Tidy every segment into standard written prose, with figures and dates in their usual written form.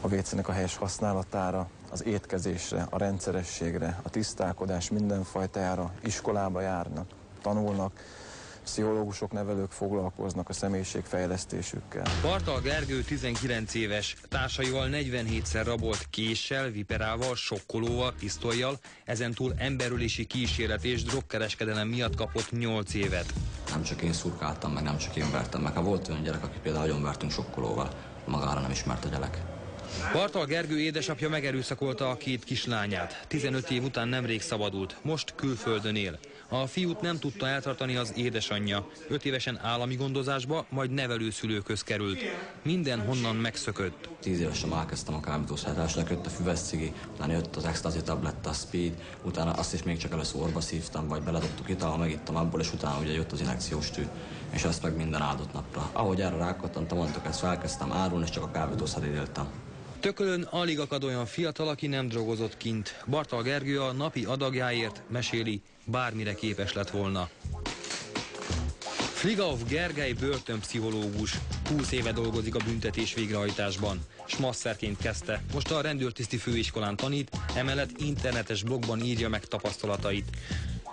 a vécének a helyes használatára, az étkezésre, a rendszerességre, a tisztálkodás mindenfajtájára, iskolába járnak, tanulnak, pszichológusok, nevelők foglalkoznak a személyiségfejlesztésükkel. Bartal Gergő 19 éves, társaival 47-szer rabolt késsel, viperával, sokkolóval, pisztollyal, ezentúl emberölési kísérlet és drogkereskedelem miatt kapott 8 évet. Nem csak én szurkáltam meg, nem csak én vertem meg. Ha volt olyan gyerek, aki például nagyon vertünk sokkolóval, magára nem ismert a gyerek. Bartal Gergő édesapja megerőszakolta a két kislányát. 15 év után nemrég szabadult, most külföldön él. A fiút nem tudta eltartani az édesanyja. 5 évesen állami gondozásba, majd nevelőszülőkhöz került. Mindenhonnan megszökött. 10 évesen elkezdtem a kábítószerhelytásnak, jött a füves cigi, utána jött az ecstasy tabletta, a speed, utána azt is még csak először orba szívtam, vagy beledobtuk italba, megittam abból, és utána ugye jött az injekciós tű. És ezt meg minden áldott napra. Ahogy erre rákattantam, mondtuk, ezt elkezdtem árulni, és csak a kábítószerért éltem. Tökölön alig akad olyan fiatal, aki nem drogozott kint. Bartal Gergő a napi adagjáért, meséli, bármire képes lett volna. Fligauf Gergely börtönpszichológus. 20 éve dolgozik a büntetés végrehajtásban. Smasszerként kezdte, most a rendőrtiszti főiskolán tanít, emellett internetes blogban írja meg tapasztalatait.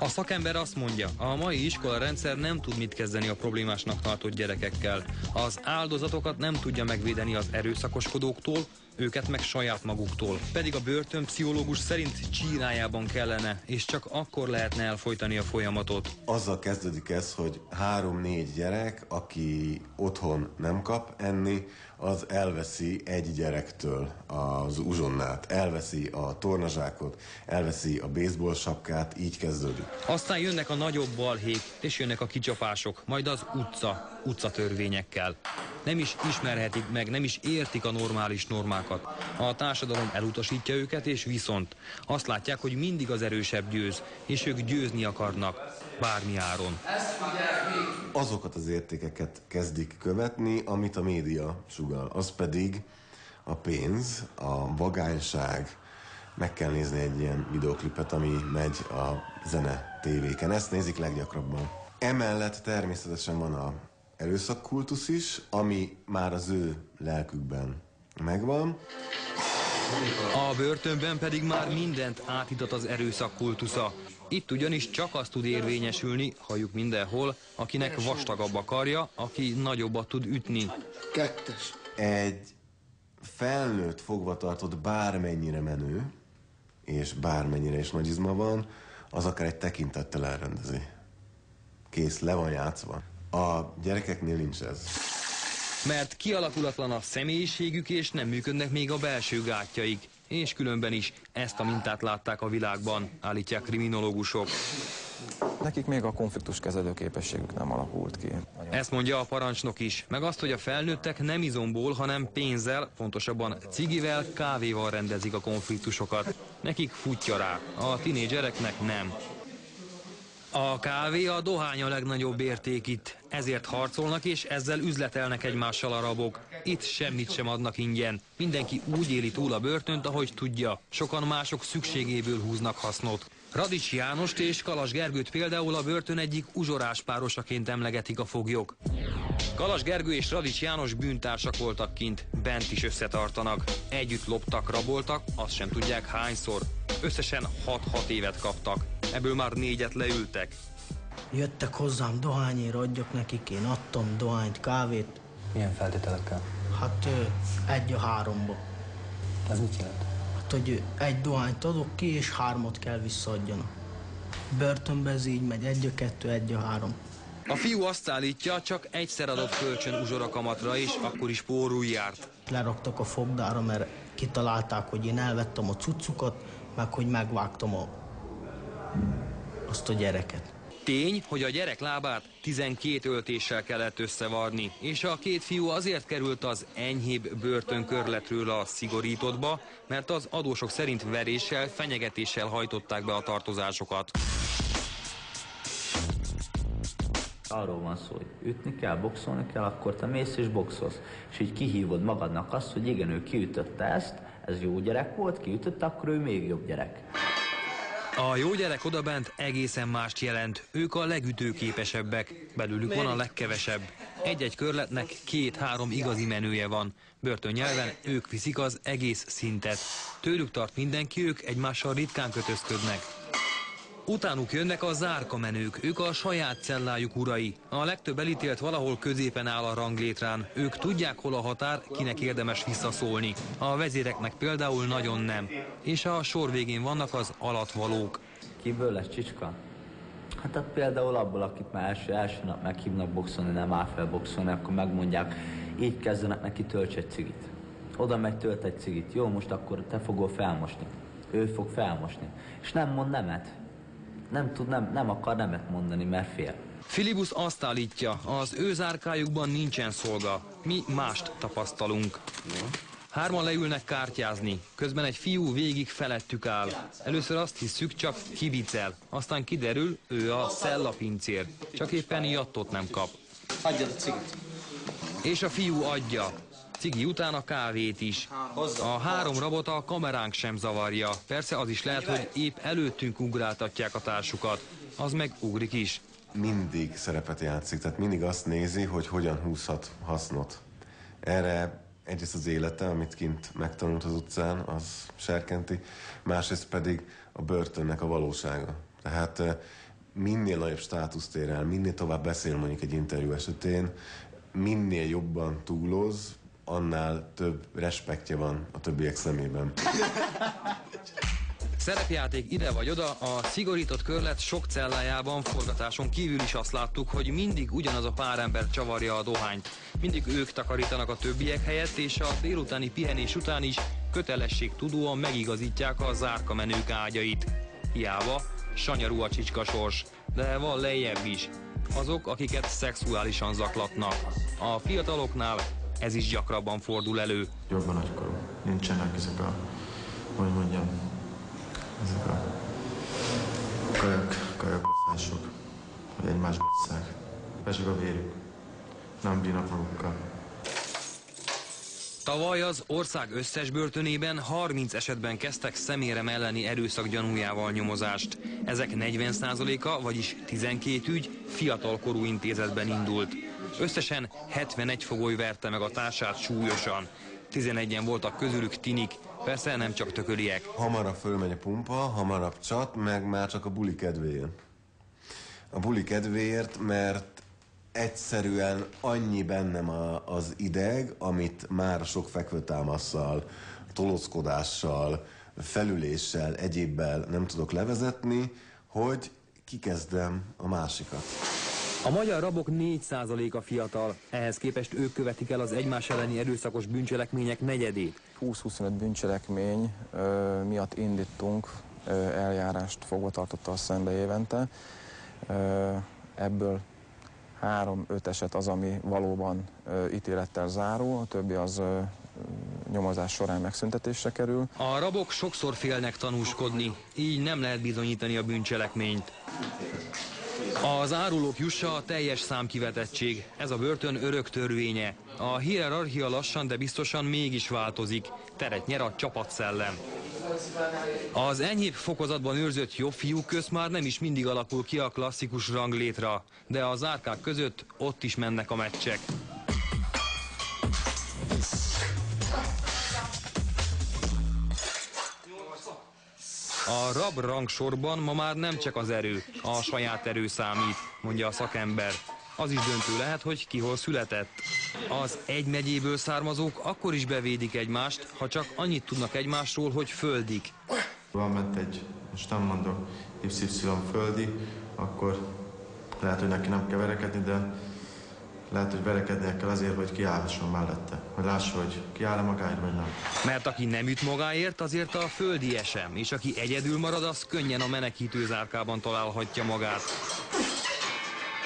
A szakember azt mondja, a mai iskolarendszer nem tud mit kezdeni a problémásnak tartott gyerekekkel. Az áldozatokat nem tudja megvédeni az erőszakoskodóktól, őket meg saját maguktól. Pedig a börtönpszichológus szerint csírájában kellene, és csak akkor lehetne elfojtani a folyamatot. Azzal kezdődik ez, hogy 3-4 gyerek, aki otthon nem kap enni, az elveszi egy gyerektől az uzsonnát, elveszi a tornazsákot, elveszi a baseball sapkát, így kezdődik. Aztán jönnek a nagyobb balhék, és jönnek a kicsapások, majd az utcatörvényekkel. Nem is ismerhetik meg, nem is értik a normális normákat. A társadalom elutasítja őket, és viszont azt látják, hogy mindig az erősebb győz, és ők győzni akarnak, bármi áron. Azokat az értékeket kezdik követni, amit a média sugall. Az pedig a pénz, a vagányság. Meg kell nézni egy ilyen videoklipet, ami megy a zene tévéken. Ezt nézik leggyakrabban. Emellett természetesen van a erőszakkultusz is, ami már az ő lelkükben megvan. A börtönben pedig már mindent átitat az erőszakkultusza. Itt ugyanis csak az tud érvényesülni, halljuk mindenhol, akinek vastagabb a karja, aki nagyobbat tud ütni. 2. Egy felnőtt fogvatartott bármennyire menő, és bármennyire is nagy izma van, az akár egy tekintettel elrendezi. Kész, le van játszva. A gyerekeknél nincs ez. Mert kialakulatlan a személyiségük, és nem működnek még a belső gátjaik. És különben is ezt a mintát látták a világban, állítják kriminológusok. Nekik még a konfliktuskezelő képességük nem alakult ki. Ezt mondja a parancsnok is, meg azt, hogy a felnőttek nem izomból, hanem pénzzel, pontosabban cigivel, kávéval rendezik a konfliktusokat. Nekik futja rá, a tinédzsereknek nem. A kávé, a dohány a legnagyobb érték itt, ezért harcolnak és ezzel üzletelnek egymással a rabok. Itt semmit sem adnak ingyen, mindenki úgy éli túl a börtönt, ahogy tudja, sokan mások szükségéből húznak hasznot. Radics Jánost és Kalas Gergőt például a börtön egyik uzsorás párosaként emlegetik a foglyok. Kalas Gergő és Radics János bűntársak voltak kint, bent is összetartanak. Együtt loptak, raboltak, azt sem tudják hányszor. Összesen 6 évet kaptak, ebből már 4-et leültek. Jöttek hozzám dohányért, adjak nekik, én adtam dohányt, kávét. Milyen feltételekkel? Hát 1-3-ba. Ez mit jelent? Hát, hogy egy dohányt adok ki, és 3-at kell visszaadjanak. Börtönben ez így megy, 1-2, 1-3. A fiú azt állítja, csak egyszer adott kölcsön uzsorakamatra, és akkor is pórul járt. Leraktak a fogdára, mert kitalálták, hogy én elvettem a cuccukat, meg hogy megvágtam azt a gyereket. Tény, hogy a gyerek lábát 12 öltéssel kellett összevarni, és a 2 fiú azért került az enyhébb börtönkörletről a szigorítottba, mert az adósok szerint veréssel, fenyegetéssel hajtották be a tartozásokat. Arról van szó, hogy ütni kell, boxolni kell, akkor te mész és boxolsz. És így kihívod magadnak azt, hogy igen, ő kiütötte ezt, ez jó gyerek volt, kiütötte, akkor ő még jobb gyerek. A jó gyerek odabent egészen mást jelent. Ők a legütőképesebbek, belőlük van a legkevesebb. Egy-egy körletnek 2-3 igazi menője van. Börtönnyelven ők viszik az egész szintet. Tőlük tart mindenki, ők egymással ritkán kötözködnek. Utánuk jönnek a zárkamenők, ők a saját cellájuk urai. A legtöbb elítélt valahol középen áll a ranglétrán. Ők tudják, hol a határ, kinek érdemes visszaszólni. A vezéreknek például nagyon nem. És a sor végén vannak az alatvalók. Kiből lesz Csicska? Hát például abból, akit már első nap meghívnak boxolni, nem áll fel boxolni, akkor megmondják, így kezdenek neki, tölts egy cigit. Oda megy, tölt egy cigit. Jó, most akkor te fogod felmosni. Ő fog felmosni. És nem mond nemet. Nem akar nemet mondani, mert fél. Filibus azt állítja, az ő zárkájukban nincsen szolga. Mi mást tapasztalunk. Hárman leülnek kártyázni, közben egy fiú végig felettük áll. Először azt hisszük, csak kibicel, aztán kiderül, ő a szellapincér, csak éppen jattot nem kap. Adjad a cigit. És a fiú adja. Cigi után a kávét is. A 3 rabot a kameránk sem zavarja. Persze az is lehet, hogy épp előttünk ugráltatják a társukat. Az meg ugrik is. Mindig szerepet játszik, tehát mindig azt nézi, hogy hogyan húzhat hasznot. Erre egyrészt az élete, amit kint megtanult az utcán, az serkenti, másrészt pedig a börtönnek a valósága. Tehát minél nagyobb státuszt ér el, minél tovább beszél mondjuk egy interjú esetén, minél jobban túloz, annál több respektje van a többiek szemében. Szerepjáték ide vagy oda, a szigorított körlet sok cellájában forgatáson kívül is azt láttuk, hogy mindig ugyanaz a pár ember csavarja a dohányt. Mindig ők takarítanak a többiek helyett, és a délutáni pihenés után is kötelességtudóan megigazítják a zárkamenők ágyait. Hiába sanyarú a Csicska sors, de van lejjebb is. Azok, akiket szexuálisan zaklatnak. A fiataloknál ez is gyakrabban fordul elő. Jobban nagykorú. Nincsenek ezek a, hogy mondjam, ezek a kajakoszások, hogy egymást basszák. Pesek a vérük. Nem bírnak magukkal. Tavaly az ország összes börtönében 30 esetben kezdtek szemérem elleni erőszak gyanújával nyomozást. Ezek 40%-a, vagyis 12 ügy fiatalkorú intézetben indult. Összesen 71 fogoly verte meg a társát súlyosan. 11-en voltak közülük tinik, persze nem csak tököliek. Hamarabb fölmegy a pumpa, hamarabb csat, meg már csak a buli kedvéért. A buli kedvéért, mert egyszerűen annyi bennem az ideg, amit már sok fekvőtámasszal, tolockodással, felüléssel, egyébbel nem tudok levezetni, hogy kikezdem a másikat. A magyar rabok 4%-a fiatal, ehhez képest ők követik el az egymás elleni erőszakos bűncselekmények negyedét. 20-25 bűncselekmény miatt indítunk eljárást fogvatartottal szembe évente. Ebből 3-5 eset az, ami valóban ítélettel zárul, a többi az nyomozás során megszüntetésre kerül. A rabok sokszor félnek tanúskodni, így nem lehet bizonyítani a bűncselekményt. Az árulók jussa a teljes számkivetettség, ez a börtön örök törvénye. A hierarchia lassan, de biztosan mégis változik, teret nyer a csapatszellem. Az enyhébb fokozatban őrzött jobb fiúk közt már nem is mindig alakul ki a klasszikus ranglétra, de a zárkák között ott is mennek a meccsek. A rab rangsorban ma már nem csak az erő, a saját erő számít, mondja a szakember. Az is döntő lehet, hogy ki hol született. Az egy megyéből származók akkor is bevédik egymást, ha csak annyit tudnak egymásról, hogy földik. Van ment egy, most nem mondok, XY földi, akkor lehet, hogy neki nem kell verekedni, de lehet, hogy verekednie kell azért, hogy kiállhasson mellette. Hogy lássa, hogy kiáll-e magáért, vagy nem. Mert aki nem üt magáért, azért a földi sem, és aki egyedül marad, az könnyen a menekítő zárkában találhatja magát.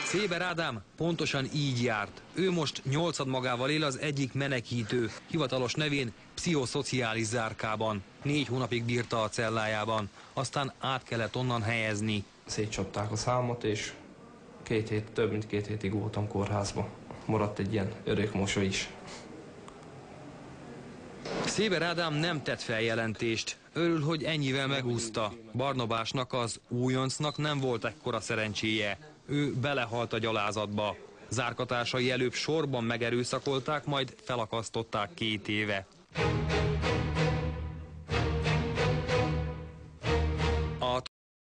Széber Ádám pontosan így járt. Ő most 8 magával él az egyik menekítő, hivatalos nevén pszichoszociális zárkában. 4 hónapig bírta a cellájában, aztán át kellett onnan helyezni. Szétcsapták a számot, és több mint 2 hétig voltam kórházban. Maradt egy ilyen örökmosoly is. Széber Ádám nem tett feljelentést. Örül, hogy ennyivel megúszta. Barnabásnak, az újoncnak nem volt ekkora szerencséje. Ő belehalt a gyalázatba. Zárkatársai előbb sorban megerőszakolták, majd felakasztották 2 éve.